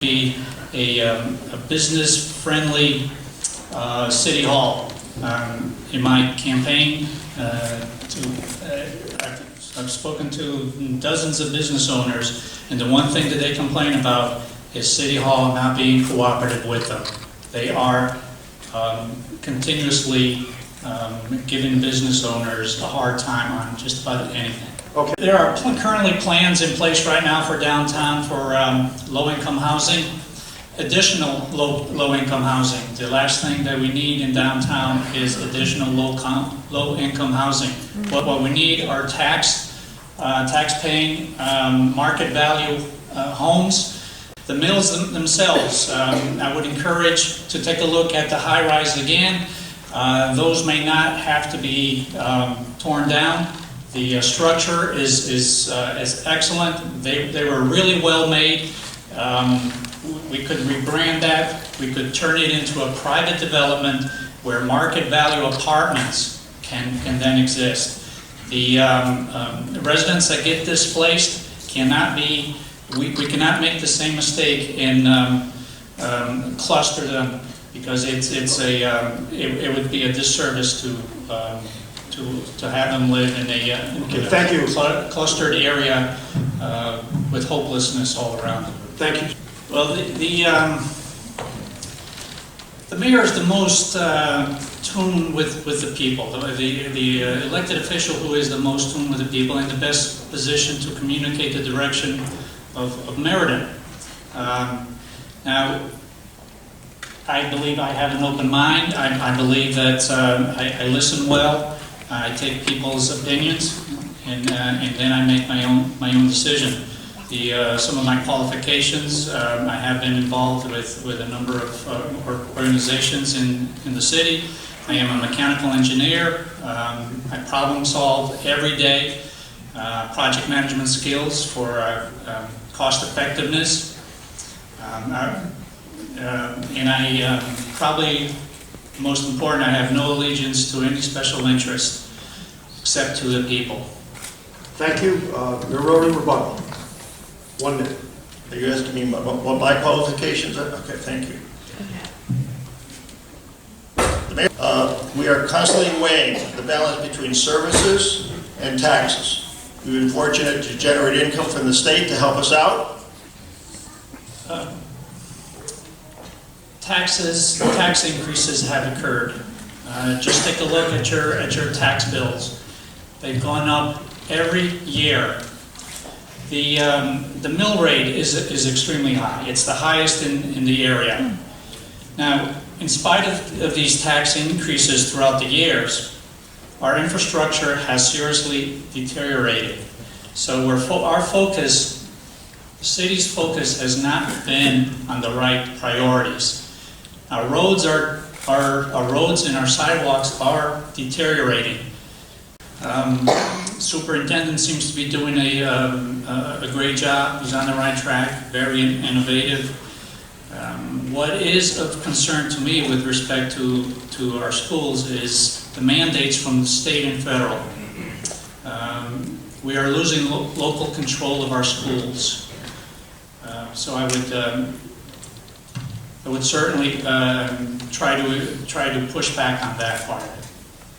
be a business-friendly city hall. In my campaign, I've spoken to dozens of business owners, and the one thing that they complain about is City Hall not being cooperative with them. They are continuously giving business owners a hard time on just about anything. Okay. There are currently plans in place right now for downtown for low-income housing, additional low-income housing. The last thing that we need in downtown is additional low-income housing. What we need are tax-paying, market value homes. The mills themselves, I would encourage to take a look at the high-rise again. Those may not have to be torn down. The structure is excellent. They were really well made. We could rebrand that. We could turn it into a private development where market value apartments can then exist. The residents that get displaced cannot be. We cannot make the same mistake in cluster them, because it would be a disservice to have them live in a clustered area with hopelessness all around them. Thank you. Well, the mayor is the most tuned with the people, the elected official who is the most tuned with the people and the best position to communicate the direction of Meriden. Now, I believe I have an open mind. I believe that I listen well. I take people's opinions, and then I make my own decision. Some of my qualifications, I have been involved with a number of organizations in the city. I am a mechanical engineer. I problem solve every day. Project management skills for cost effectiveness. And I probably most important, I have no allegiance to any special interest except to the people. Thank you. Meriden rebuttal. 1 minute. Are you asking me what my qualifications are? Okay, thank you. We are constantly weighing the balance between services and taxes. We've been fortunate to generate income from the state to help us out. Tax increases have occurred. Just take a look at your tax bills. They've gone up every year. The mill rate is extremely high. It's the highest in the area. Now, in spite of these tax increases throughout the years, our infrastructure has seriously deteriorated. So our focus, the city's focus, has not been on the right priorities. Our roads and our sidewalks are deteriorating. Superintendent seems to be doing a great job. He's on the right track, very innovative. What is of concern to me with respect to our schools is the mandates from the state and federal. We are losing local control of our schools. So I would certainly try to push back on that part of it.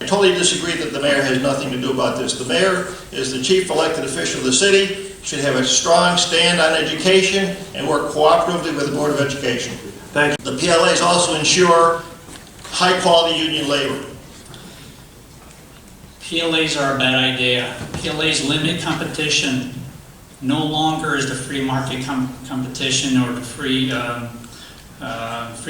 I totally disagree that the mayor has nothing to do about this. The mayor is the chief elected official of the city, should have a strong stand on education and work cooperatively with the Board of Education. Thank you. The PLAs also ensure high quality union labor. PLAs are a bad idea. PLAs limit competition. No longer is the free market competition or the free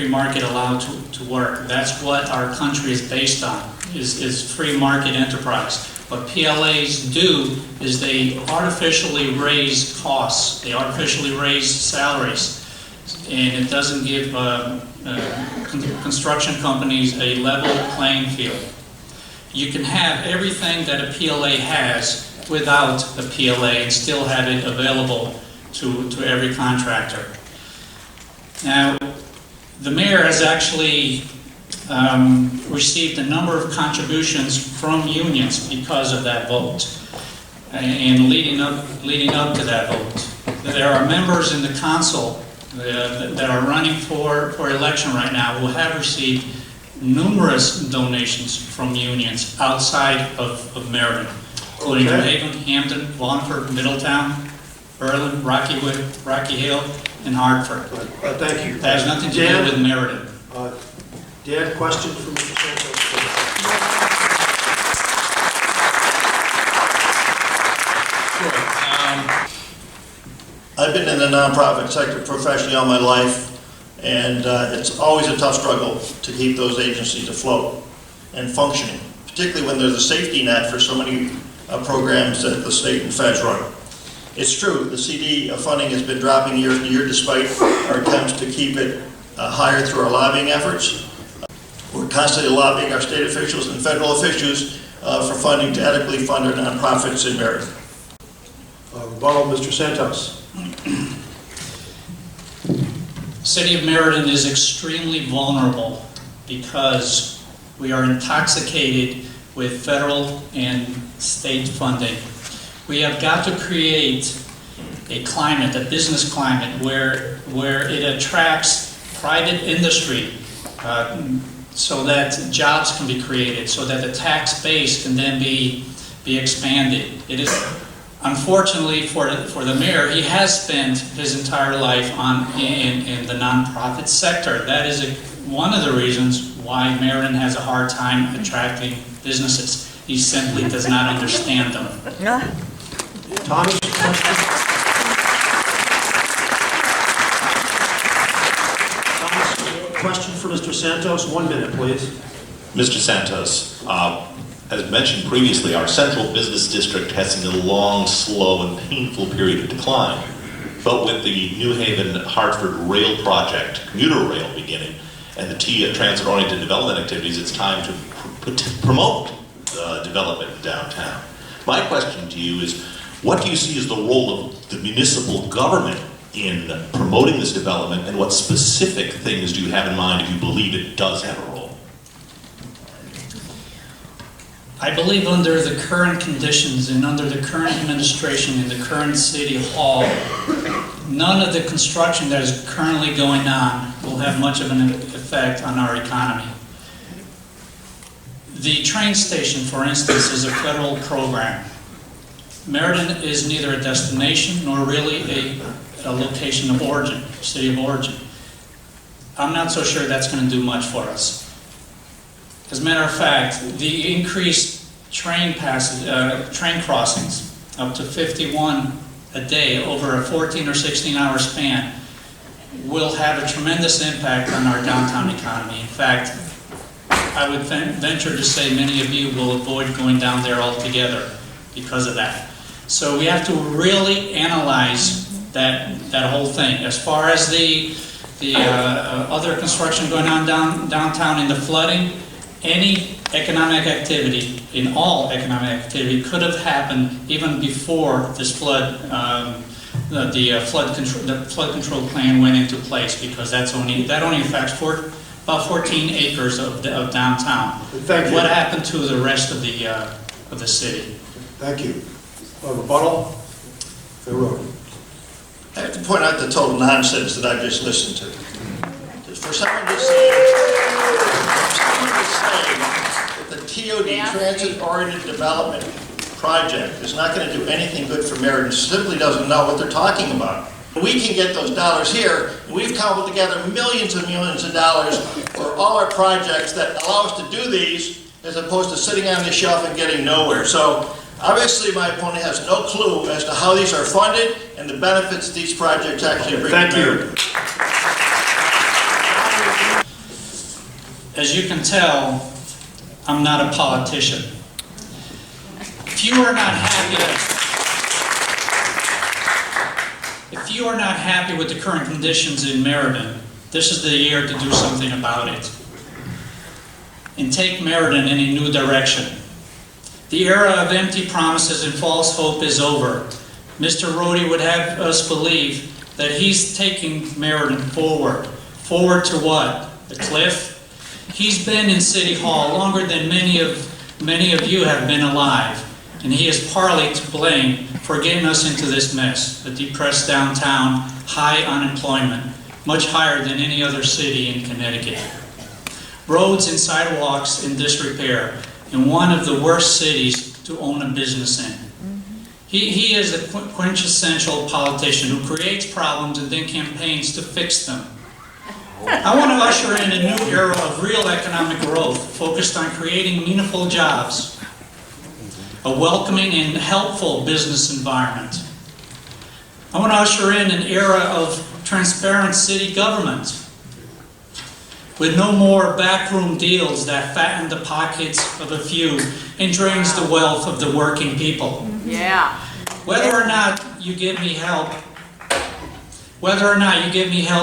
market allowed to work. That's what our country is based on, is free market enterprise. What PLAs do is they artificially raise costs, they artificially raise salaries, and it doesn't give construction companies a level playing field. You can have everything that a PLA has without a PLA and still have it available to every contractor. Now, the mayor has actually received a number of contributions from unions because of that vote, and leading up to that vote. There are members in the council that are running for election right now will have received numerous donations from unions outside of Meriden, including New Haven, Hampton, Wallingford, Middletown, Berlin, Rocky Hill, and Hartford. Thank you. That has nothing to do with Meriden. Dan, question for Mr. Santos? I've been in the nonprofit sector professionally all my life, and it's always a tough struggle to keep those agencies afloat and functioning, particularly when there's a safety net for so many programs that the state and feds run. It's true, the CD funding has been dropping year to year despite our attempts to keep it higher through our lobbying efforts. We're constantly lobbying our state officials and federal officials for funding to adequately fund our nonprofits in Meriden. Rebuttal, Mr. Santos. City of Meriden is extremely vulnerable because we are intoxicated with federal and state funding. We have got to create a climate, a business climate, where it attracts private industry so that jobs can be created, so that the tax base can then be expanded. It is, unfortunately for the mayor, he has spent his entire life in the nonprofit sector. That is one of the reasons why Meriden has a hard time attracting businesses. He simply does not understand them. Thomas, question? Thomas, question for Mr. Santos. 1 minute, please. Mr. Santos, as mentioned previously, our central business district has seen a long, slow, and painful period of decline. But with the New Haven-Hartford rail project, commuter rail beginning, and the transit-oriented development activities, it's time to promote development in downtown. My question to you is, what do you see as the role of the municipal government in promoting this development, and what specific things do you have in mind if you believe it does have a role? I believe under the current conditions and under the current administration in the current city hall, none of the construction that is currently going on will have much of an effect on our economy. The train station, for instance, is a federal program. Meriden is neither a destination nor really a location of origin, city of origin. I'm not so sure that's going to do much for us. As a matter of fact, the increased train crossings, up to 51 a day over a 14 or 16-hour span, will have a tremendous impact on our downtown economy. In fact, I would venture to say many of you will avoid going down there altogether because of that. So we have to really analyze that whole thing. As far as the other construction going on downtown in the flooding, any economic activity, in all economic activity, could have happened even before this flood, the flood control plan went into place, because that only affects about 14 acres of downtown. Thank you. What happened to the rest of the city? Thank you. Rebuttal? I have to point out the total nonsense that I just listened to. For someone to say that the TOD, Transit-Oriented Development Project, is not going to do anything good for Meriden, simply doesn't know what they're talking about. We can get those dollars here, and we've cobbled together millions and millions of dollars for all our projects that allow us to do these, as opposed to sitting on the shelf and getting nowhere. So obviously my opponent has no clue as to how these are funded and the benefits these projects actually bring to Meriden. As you can tell, I'm not a politician. If you are not happy with the current conditions in Meriden, this is the year to do something about it and take Meriden in a new direction. The era of empty promises and false hope is over. Mr. Rody would have us believe that he's taking Meriden forward. Forward to what? The cliff? He's been in City Hall longer than many of you have been alive, and he is partly to blame for getting us into this mess: a depressed downtown, high unemployment, much higher than any other city in Connecticut. Roads and sidewalks in disrepair, in one of the worst cities to own a business in. He is a quintessential politician who creates problems and then campaigns to fix them. I want to usher in a new era of real economic growth focused on creating meaningful jobs, a welcoming and helpful business environment. I want to usher in an era of transparent city government with no more backroom deals that fatten the pockets of a few and drains the wealth of the working people. Yeah. Whether or not you give me help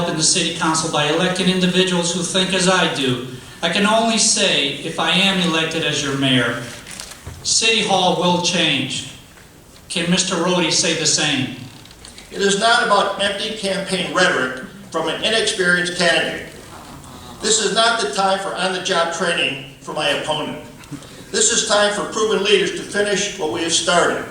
in the city council by electing individuals who think as I do, I can only say, if I am elected as your mayor, City Hall will change. Can Mr. Rohde say the same? It is not about empty campaign rhetoric from an inexperienced candidate. This is not the time for on-the-job training for my opponent. This is time for proven leaders to finish what we have started.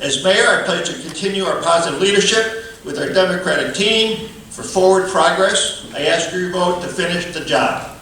As mayor, I pledge to continue our positive leadership with our Democratic team for forward progress. I ask your vote to finish the job.